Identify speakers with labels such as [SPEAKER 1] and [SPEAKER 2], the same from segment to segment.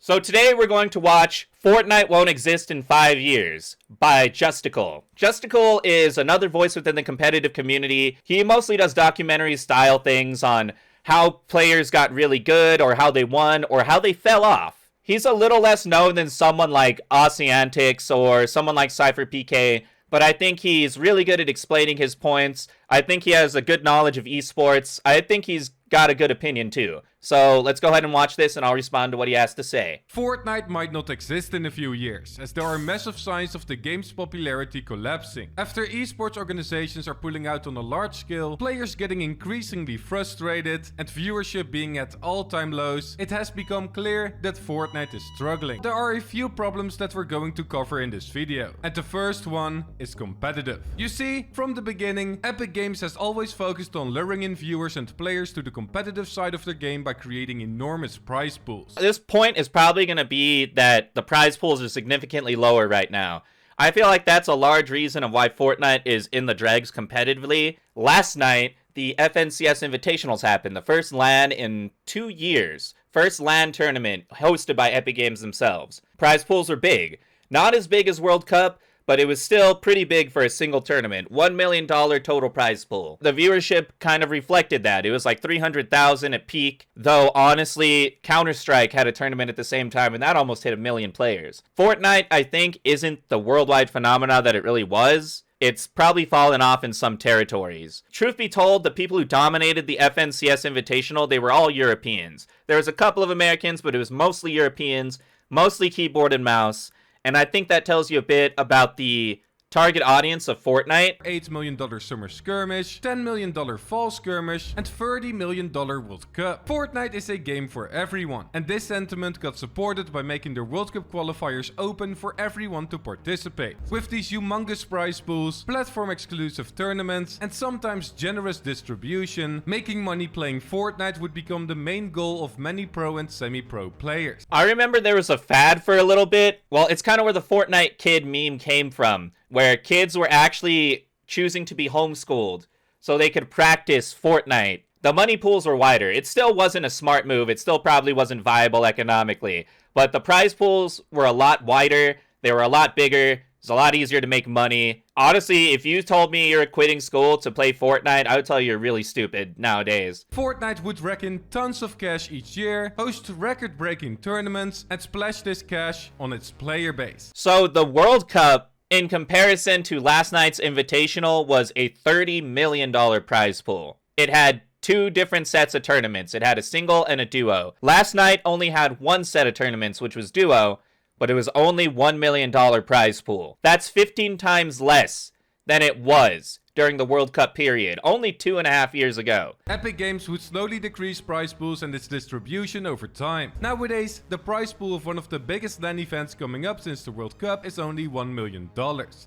[SPEAKER 1] So today we're going to watch Fortnite Won't Exist in 5 Years by Justicul. Justicul is another voice within the competitive community. He mostly does documentary style things on how players got really good or how they won or how they fell off. He's a little less known than someone like Antics or someone like Cypher PK, but I think he's really good at explaining his points. I think he has a good knowledge of esports. I think he's got a good opinion too. So let's go ahead and watch this and I'll respond to what he has to say.
[SPEAKER 2] Fortnite might not exist in a few years, as there are massive signs of the game's popularity collapsing. After esports organizations are pulling out on a large scale, players getting increasingly frustrated, and viewership being at all-time lows, it has become clear that Fortnite is struggling. There are a few problems that we're going to cover in this video, and the first one is competitive. You see, from the beginning, Epic Games has always focused on luring in viewers and players to the competitive side of their game by creating enormous prize pools.
[SPEAKER 1] This point is probably going to be that the prize pools are significantly lower right now. I feel like that's a large reason of why Fortnite is in the dregs competitively. Last night, the FNCS Invitationals happened, the first LAN in 2 years. First LAN tournament hosted by Epic Games themselves. Prize pools were big. Not as big as World Cup, but it was still pretty big for a single tournament. $1 million total prize pool. The viewership kind of reflected that. It was like 300,000 at peak, though honestly, Counter-Strike had a tournament at the same time, and that almost hit 1 million players. Fortnite, I think, isn't the worldwide phenomena that it really was. It's probably fallen off in some territories. Truth be told, the people who dominated the FNCS Invitational, they were all Europeans. There was a couple of Americans, but it was mostly Europeans, mostly keyboard and mouse. And I think that tells you a bit about the target audience of Fortnite.
[SPEAKER 2] $8 million Summer Skirmish, $10 million Fall Skirmish, and $30 million World Cup. Fortnite is a game for everyone, and this sentiment got supported by making the World Cup qualifiers open for everyone to participate. With these humongous prize pools, platform exclusive tournaments, and sometimes generous distribution, making money playing Fortnite would become the main goal of many pro and semi-pro players.
[SPEAKER 1] I remember there was a fad for a little bit. Well, it's kind of where the Fortnite kid meme came from, where kids were actually choosing to be homeschooled so they could practice Fortnite. The money pools were wider. It still wasn't a smart move. It still probably wasn't viable economically. But the prize pools were a lot wider. They were a lot bigger. It's a lot easier to make money. Honestly, if you told me you're quitting school to play Fortnite, I would tell you you're really stupid nowadays.
[SPEAKER 2] Fortnite would rake in tons of cash each year, host record-breaking tournaments, and splash this cash on its player base.
[SPEAKER 1] So the World Cup, in comparison to last night's Invitational, was a $30 million prize pool. It had 2 different sets of tournaments. It had a single and a duo. Last night only had 1 set of tournaments, which was duo, but it was only $1 million prize pool. That's 15 times less than it was during the World Cup period, only 2.5 years ago.
[SPEAKER 2] Epic Games would slowly decrease prize pools and its distribution over time. Nowadays, the prize pool of one of the biggest LAN events coming up since the World Cup is only $1 million.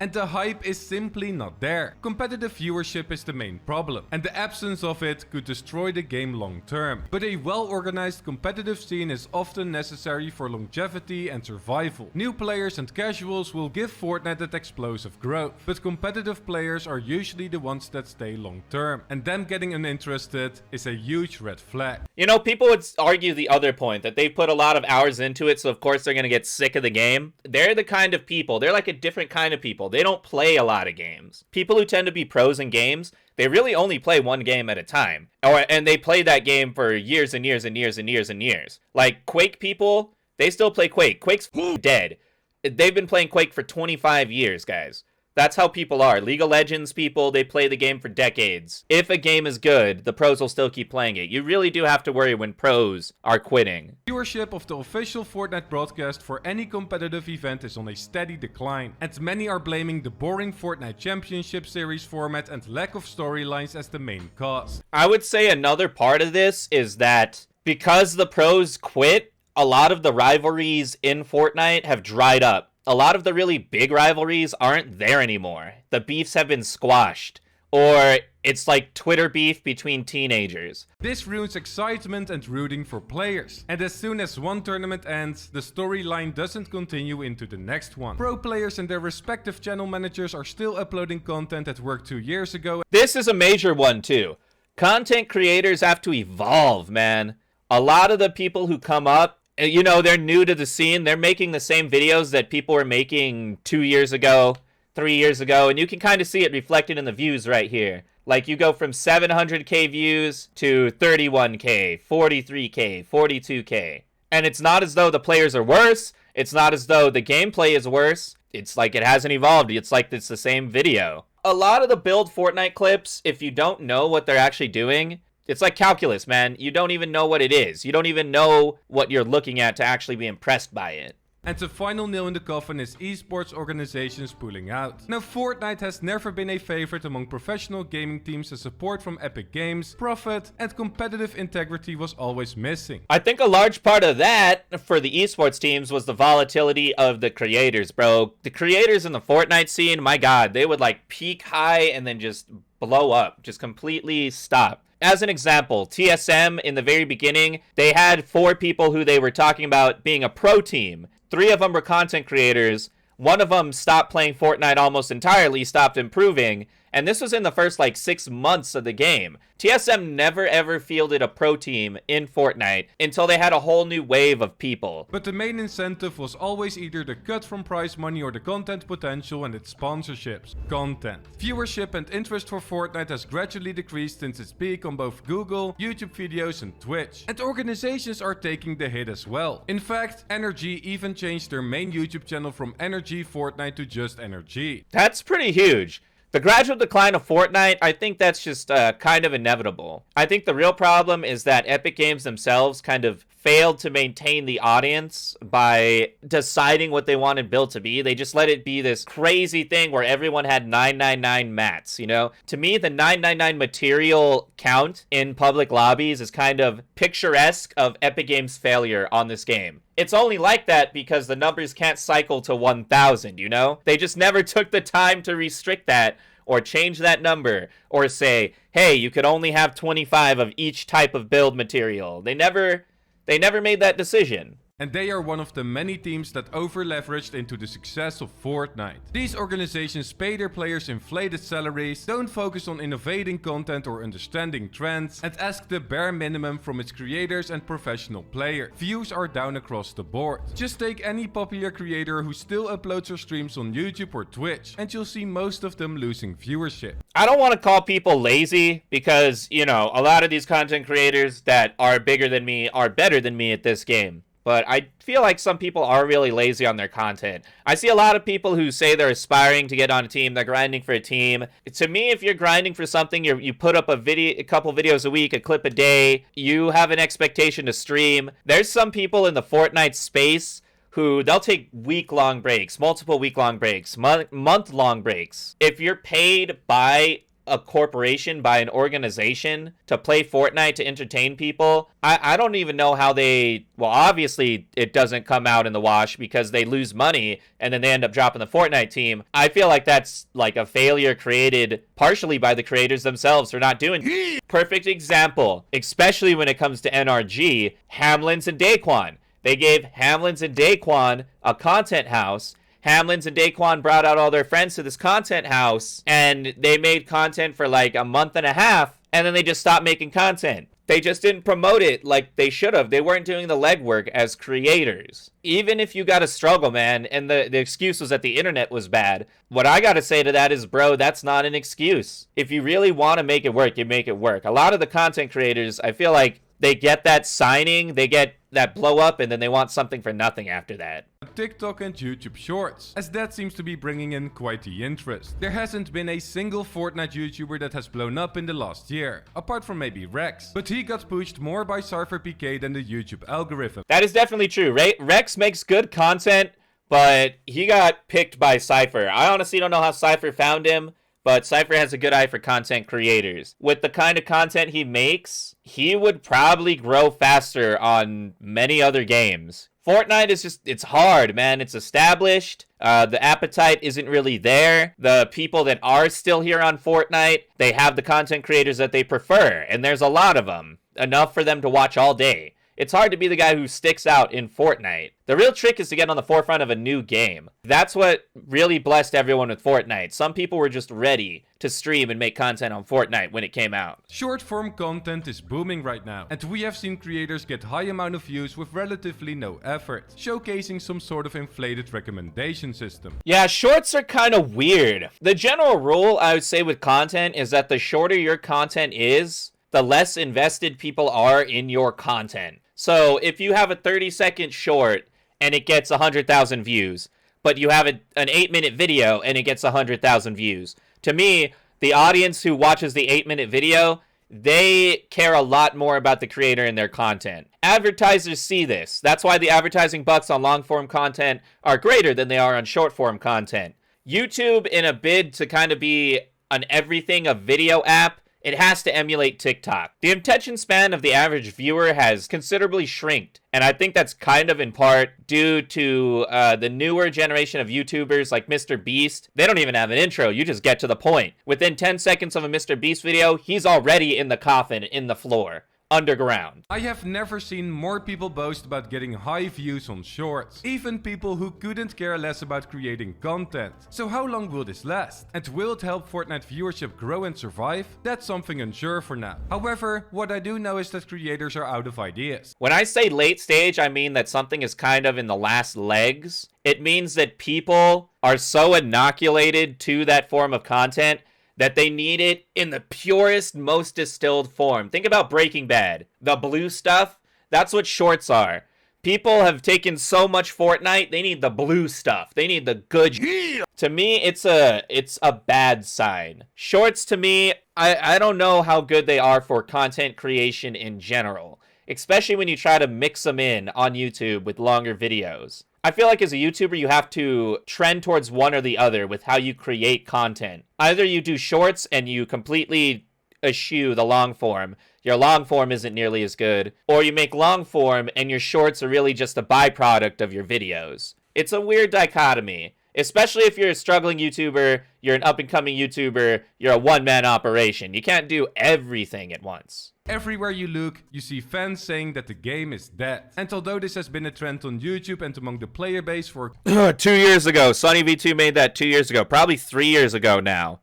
[SPEAKER 2] And the hype is simply not there. Competitive viewership is the main problem, and the absence of it could destroy the game long term. But a well-organized competitive scene is often necessary for longevity and survival. New players and casuals will give Fortnite that explosive growth, but competitive players are usually the ones that stay long term, and them getting uninterested is a huge red flag.
[SPEAKER 1] You know, people would argue the other point, that they put a lot of hours into it, so of course they're gonna get sick of the game. They're the kind of people, they're like a different kind of people. They don't play a lot of games. People who tend to be pros in games, they really only play one game at a time. And they play that game for years and years and years and years and years. Like Quake people, they still play Quake. Quake's dead. They've been playing Quake for 25 years, guys. That's how people are. League of Legends people, they play the game for decades. If a game is good, the pros will still keep playing it. You really do have to worry when pros are quitting.
[SPEAKER 2] Viewership of the official Fortnite broadcast for any competitive event is on a steady decline, and many are blaming the boring Fortnite Championship Series format and lack of storylines as the main cause.
[SPEAKER 1] I would say another part of this is that because the pros quit, a lot of the rivalries in Fortnite have dried up. A lot of the really big rivalries aren't there anymore. The beefs have been squashed. Or it's like Twitter beef between teenagers.
[SPEAKER 2] This ruins excitement and rooting for players. And as soon as one tournament ends, the storyline doesn't continue into the next one. Pro players and their respective channel managers are still uploading content that worked 2 years ago.
[SPEAKER 1] This is a major one too. Content creators have to evolve, man. A lot of the people who come up, You know, they're new to the scene. They're making the same videos that people were making 2 years ago, 3 years ago, and you can kind of see it reflected in the views right here. Like, you go from 700k views to 31k, 43k, 42k. And it's not as though the players are worse. It's not as though the gameplay is worse. It's like it hasn't evolved. It's like it's the same video. A lot of the build Fortnite clips, if you don't know what they're actually doing, it's like calculus, man. You don't even know what it is. You don't even know what you're looking at to actually be impressed by it.
[SPEAKER 2] And the final nail in the coffin is esports organizations pulling out. Now, Fortnite has never been a favorite among professional gaming teams as support from Epic Games, profit, and competitive integrity was always missing.
[SPEAKER 1] I think a large part of that for the esports teams was the volatility of the creators, bro. The creators in the Fortnite scene, my god, they would like peak high and then just blow up, just completely stop. As an example, TSM in the very beginning, they had 4 people who they were talking about being a pro team. 3 of them were content creators. 1 of them stopped playing Fortnite almost entirely, stopped improving. And this was in the first like 6 months of the game. TSM never ever fielded a pro team in Fortnite until they had a whole new wave of people.
[SPEAKER 2] But the main incentive was always either the cut from prize money or the content potential and its sponsorships. Content. Viewership and interest for Fortnite has gradually decreased since its peak on both Google, YouTube videos and Twitch. And organizations are taking the hit as well. In fact, NRG even changed their main YouTube channel from NRG Fortnite to just NRG.
[SPEAKER 1] That's pretty huge. The gradual decline of Fortnite, I think that's just kind of inevitable. I think the real problem is that Epic Games themselves kind of failed to maintain the audience by deciding what they wanted build to be. They just let it be this crazy thing where everyone had 999 mats, you know? To me, the 999 material count in public lobbies is kind of picturesque of Epic Games' failure on this game. It's only like that because the numbers can't cycle to 1,000, you know? They just never took the time to restrict that or change that number or say, hey, you could only have 25 of each type of build material. They never made that decision.
[SPEAKER 2] And they are one of the many teams that over-leveraged into the success of Fortnite. These organizations pay their players inflated salaries, don't focus on innovating content or understanding trends, and ask the bare minimum from its creators and professional players. Views are down across the board. Just take any popular creator who still uploads or streams on YouTube or Twitch, and you'll see most of them losing viewership.
[SPEAKER 1] I don't want to call people lazy because, you know, a lot of these content creators that are bigger than me are better than me at this game. But I feel like some people are really lazy on their content. I see a lot of people who say they're aspiring to get on a team, they're grinding for a team. To me, if you're grinding for something, you put up a couple videos a week, a clip a day, you have an expectation to stream. There's some people in the Fortnite space who they'll take week-long breaks, multiple week-long breaks, month-long breaks. If you're paid by a corporation, by an organization to play Fortnite to entertain people, I don't even know how they, well, obviously it doesn't come out in the wash because they lose money and then they end up dropping the Fortnite team. I feel like that's like a failure created partially by the creators themselves for not doing it. Perfect example, especially when it comes to NRG, Hamlins and Daquan. They gave Hamlins and Daquan a content house. Hamlins and Daquan brought out all their friends to this content house, and they made content for like a month and a half, and then they just stopped making content. They just didn't promote it like they should have. They weren't doing the legwork as creators. Even if you gotta struggle, man, and the excuse was that the internet was bad, what I gotta say to that is, bro, that's not an excuse. If you really want to make it work, you make it work. A lot of the content creators, I feel like they get that signing, they get that blow up, and then they want something for nothing after that.
[SPEAKER 2] TikTok and YouTube Shorts, as that seems to be bringing in quite the interest. There hasn't been a single Fortnite YouTuber that has blown up in the last year, apart from maybe Rex, but he got pushed more by CypherPK than the YouTube algorithm.
[SPEAKER 1] That is definitely true, right? Rex makes good content, but he got picked by Cypher. I honestly don't know how Cypher found him, but Cypher has a good eye for content creators. With the kind of content he makes, he would probably grow faster on many other games. Fortnite is just, it's hard, man. It's established. The appetite isn't really there. The people that are still here on Fortnite, they have the content creators that they prefer, and there's a lot of them. Enough for them to watch all day. It's hard to be the guy who sticks out in Fortnite. The real trick is to get on the forefront of a new game. That's what really blessed everyone with Fortnite. Some people were just ready to stream and make content on Fortnite when it came out.
[SPEAKER 2] Short form content is booming right now, and we have seen creators get high amount of views with relatively no effort, showcasing some sort of inflated recommendation system.
[SPEAKER 1] Yeah, shorts are kind of weird. The general rule I would say with content is that the shorter your content is, the less invested people are in your content. So if you have a 30-second short and it gets 100,000 views, but you have an 8-minute video and it gets 100,000 views, to me, the audience who watches the 8-minute video, they care a lot more about the creator and their content. Advertisers see this. That's why the advertising bucks on long-form content are greater than they are on short-form content. YouTube, in a bid to kind of be an everything a video app, it has to emulate TikTok. The attention span of the average viewer has considerably shrinked, and I think that's kind of in part due to the newer generation of YouTubers like Mr. Beast. They don't even have an intro, you just get to the point. Within 10 seconds of a Mr. Beast video, he's already in the coffin, in the floor. Underground.
[SPEAKER 2] I have never seen more people boast about getting high views on shorts, even people who couldn't care less about creating content. So how long will this last? And will it help Fortnite viewership grow and survive? That's something unsure for now. However, what I do know is that creators are out of ideas.
[SPEAKER 1] When I say late stage, I mean that something is kind of in the last legs. It means that people are so inoculated to that form of content that they need it in the purest, most distilled form. Think about Breaking Bad. The blue stuff, that's what shorts are. People have taken so much Fortnite, they need the blue stuff. They need the good. Yeah! To me, it's a bad sign. Shorts, to me, I don't know how good they are for content creation in general, especially when you try to mix them in on YouTube with longer videos. I feel like as a YouTuber, you have to trend towards one or the other with how you create content. Either you do shorts and you completely eschew the long form. Your long form isn't nearly as good. Or you make long form and your shorts are really just a byproduct of your videos. It's a weird dichotomy. Especially if you're a struggling YouTuber, you're an up-and-coming YouTuber, you're a one-man operation. You can't do everything at once.
[SPEAKER 2] Everywhere you look, you see fans saying that the game is dead. And although this has been a trend on YouTube and among the player base for
[SPEAKER 1] 2 years ago, Sunny V2 made that 2 years ago, probably 3 years ago now.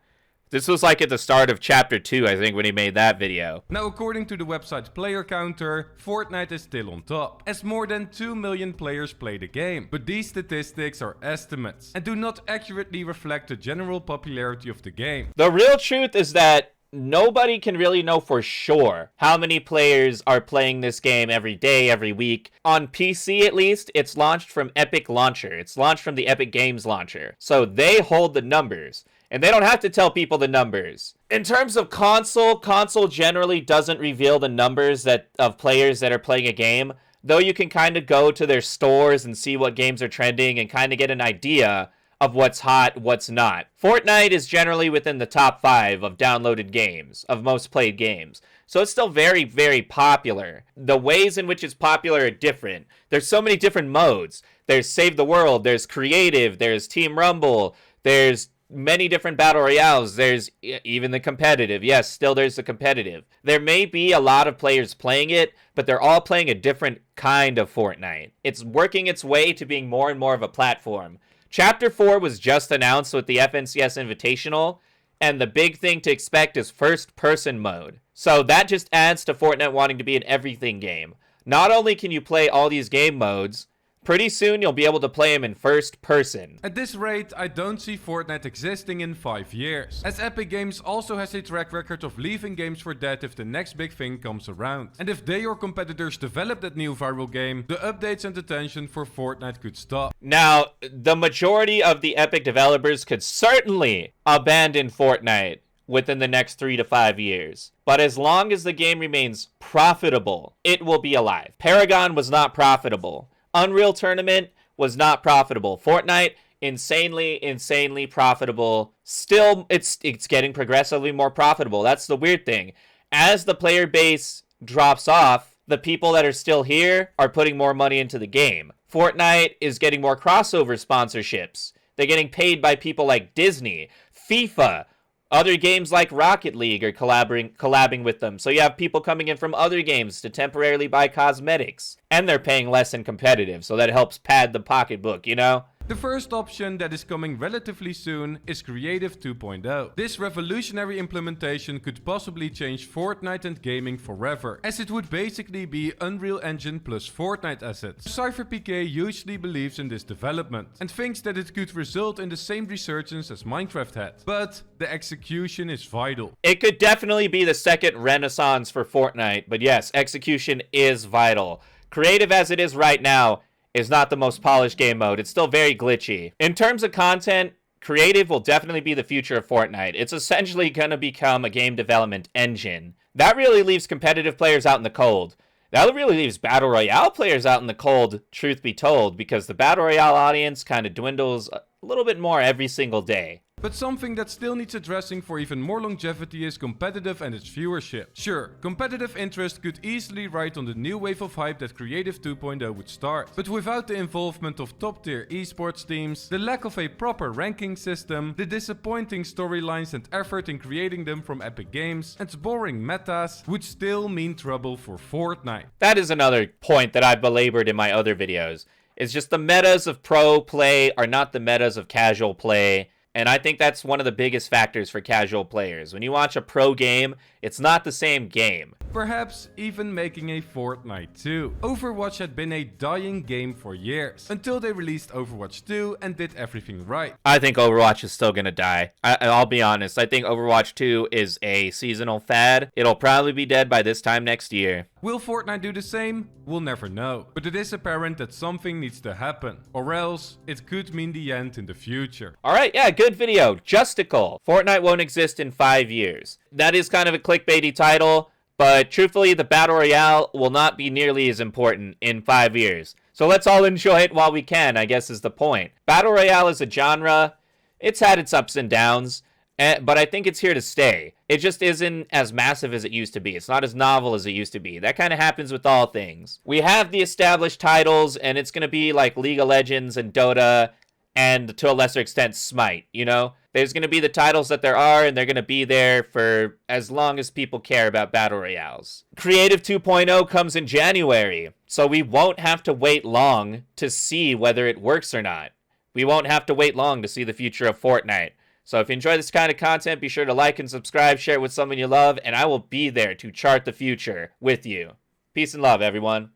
[SPEAKER 1] This was like at the start of chapter 2, I think, when he made that video.
[SPEAKER 2] Now, according to the website's player counter, Fortnite is still on top, as more than 2 million players play the game. But these statistics are estimates, and do not accurately reflect the general popularity of the game.
[SPEAKER 1] The real truth is that nobody can really know for sure how many players are playing this game every day, every week. On PC, at least, it's launched from Epic Launcher. It's launched from the Epic Games Launcher. So they hold the numbers. And they don't have to tell people the numbers. In terms of console generally doesn't reveal the numbers of players that are playing a game, though you can kind of go to their stores and see what games are trending and kind of get an idea of what's hot, what's not. Fortnite is generally within the top 5 of downloaded games, of most played games. So it's still very, very popular. The ways in which it's popular are different. There's so many different modes. There's Save the World, there's Creative, there's Team Rumble, there's many different battle royales. There's even the competitive. Yes, still there's the competitive. There may be a lot of players playing it, but they're all playing a different kind of Fortnite. It's working its way to being more and more of a platform. Chapter 4 was just announced with the FNCS Invitational, and the big thing to expect is first-person mode. So that just adds to Fortnite wanting to be an everything game. Not only can you play all these game modes, pretty soon you'll be able to play them in first person.
[SPEAKER 2] At this rate, I don't see Fortnite existing in 5 years, as Epic Games also has a track record of leaving games for dead if the next big thing comes around. And if they or competitors develop that new viral game, the updates and attention for Fortnite could stop.
[SPEAKER 1] Now, the majority of the Epic developers could certainly abandon Fortnite within the next 3 to 5 years. But as long as the game remains profitable, it will be alive. Paragon was not profitable. Unreal Tournament was not profitable. Fortnite, insanely profitable. Still, it's getting progressively more profitable. That's the weird thing. As the player base drops off, the people that are still here are putting more money into the game. Fortnite is getting more crossover sponsorships. They're getting paid by people like Disney, FIFA, Other games like Rocket League are collabing with them. So you have people coming in from other games to temporarily buy cosmetics. And they're paying less in competitive, so that helps pad the pocketbook, you know?
[SPEAKER 2] The first option that is coming relatively soon is Creative 2.0. This revolutionary implementation could possibly change Fortnite and gaming forever, as it would basically be Unreal Engine plus Fortnite assets. CypherPK usually believes in this development, and thinks that it could result in the same resurgence as Minecraft had. But the execution is vital.
[SPEAKER 1] It could definitely be the second renaissance for Fortnite, but yes, execution is vital. Creative as it is right now is not the most polished game mode. It's still very glitchy. In terms of content, creative will definitely be the future of Fortnite. It's essentially going to become a game development engine. That really leaves competitive players out in the cold. That really leaves Battle Royale players out in the cold, truth be told, because the Battle Royale audience kind of dwindles a little bit more every single day.
[SPEAKER 2] But something that still needs addressing for even more longevity is competitive and its viewership. Sure, competitive interest could easily ride on the new wave of hype that Creative 2.0 would start. But without the involvement of top-tier esports teams, the lack of a proper ranking system, the disappointing storylines and effort in creating them from Epic Games, and boring metas would still mean trouble for Fortnite.
[SPEAKER 1] That is another point that I've belabored in my other videos. It's just the metas of pro play are not the metas of casual play. And I think that's one of the biggest factors for casual players. When you watch a pro game, it's not the same game.
[SPEAKER 2] Perhaps even making a Fortnite 2. Overwatch had been a dying game for years, until they released Overwatch 2 and did everything right.
[SPEAKER 1] I think Overwatch is still gonna die. I'll be honest, I think Overwatch 2 is a seasonal fad. It'll probably be dead by this time next year.
[SPEAKER 2] Will Fortnite do the same? We'll never know. But it is apparent that something needs to happen, or else it could mean the end in the future.
[SPEAKER 1] Alright, yeah, good video. Justicul. Fortnite won't exist in 5 years. That is kind of a clickbaity title, but truthfully, the Battle Royale will not be nearly as important in 5 years. So let's all enjoy it while we can, I guess is the point. Battle Royale is a genre. It's had its ups and downs, but I think it's here to stay. It just isn't as massive as it used to be. It's not as novel as it used to be. That kind of happens with all things. We have the established titles, and it's going to be like League of Legends and Dota, and to a lesser extent, Smite, you know? There's going to be the titles that there are, and they're going to be there for as long as people care about Battle Royales. Creative 2.0 comes in January, so we won't have to wait long to see whether it works or not. We won't have to wait long to see the future of Fortnite. So if you enjoy this kind of content, be sure to like and subscribe, share it with someone you love, and I will be there to chart the future with you. Peace and love, everyone.